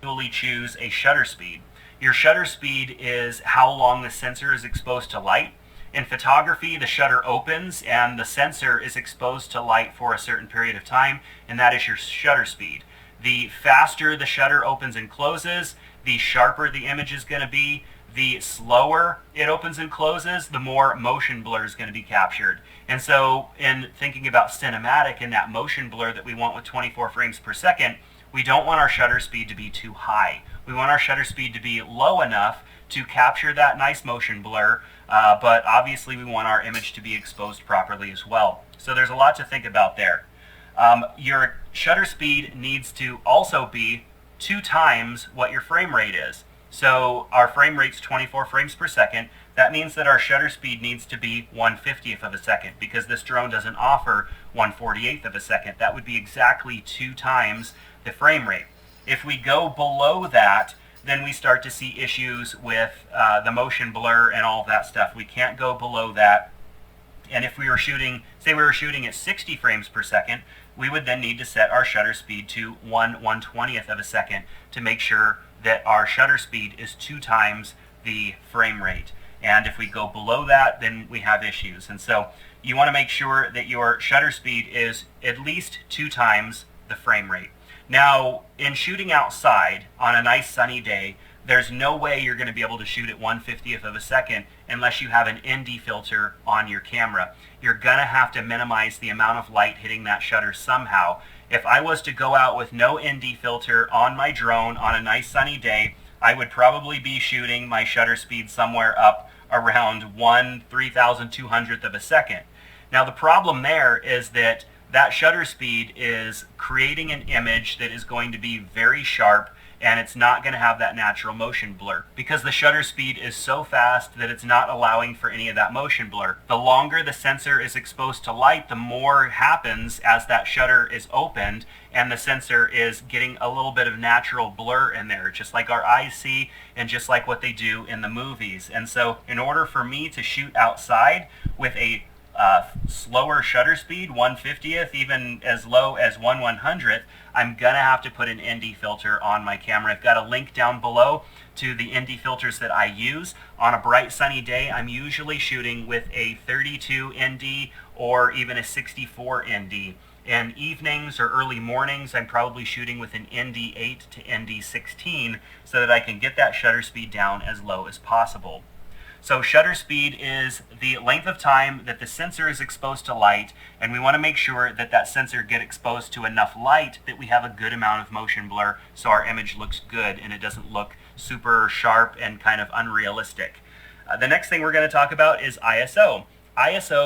manually choose a shutter speed. Your shutter speed is how long the sensor is exposed to light. In photography, the shutter opens and the sensor is exposed to light for a certain period of time, and that is your shutter speed. The faster the shutter opens and closes, the sharper the image is going to be. The slower it opens and closes, the more motion blur is going to be captured. And so in thinking about cinematic and that motion blur that we want with 24 frames per second, we don't want our shutter speed to be too high. We want our shutter speed to be low enough to capture that nice motion blur, but obviously we want our image to be exposed properly as well. So there's a lot to think about there. Your shutter speed needs to also be 2 times what your frame rate is. So our frame rate's 24 frames per second. That means that our shutter speed needs to be 1/50th of a second, because this drone doesn't offer 1/48th of a second. That would be exactly 2 times the frame rate. If we go below that, then we start to see issues with the motion blur and all of that stuff. We can't go below that. And if we were shooting, say we were shooting at 60 frames per second, we would then need to set our shutter speed to 1/120th of a second to make sure that our shutter speed is 2 times the frame rate. And if we go below that, then we have issues. And so you want to make sure that your shutter speed is at least 2 times the frame rate. Now, in shooting outside on a nice sunny day, there's no way you're going to be able to shoot at 1/50th of a second unless you have an ND filter on your camera. You're going to have to minimize the amount of light hitting that shutter somehow. If I was to go out with no ND filter on my drone on a nice sunny day, I would probably be shooting my shutter speed somewhere up around 1/3200th of a second. Now the problem there is that that shutter speed is creating an image that is going to be very sharp, and it's not going to have that natural motion blur because the shutter speed is so fast that it's not allowing for any of that motion blur. The longer the sensor is exposed to light, the more happens as that shutter is opened and the sensor is getting a little bit of natural blur in there, just like our eyes see and just like what they do in the movies. And so in order for me to shoot outside with a slower shutter speed, 1/50th, even as low as 1/100th, I'm going to have to put an ND filter on my camera. I've got a link down below to the ND filters that I use. On a bright sunny day, I'm usually shooting with a 32 ND or even a 64 ND. In evenings or early mornings, I'm probably shooting with an ND8 to ND16 so that I can get that shutter speed down as low as possible. So shutter speed is the length of time that the sensor is exposed to light, and we want to make sure that that sensor gets exposed to enough light that we have a good amount of motion blur so our image looks good and it doesn't look super sharp and kind of unrealistic. The next thing we're going to talk about is ISO. ISO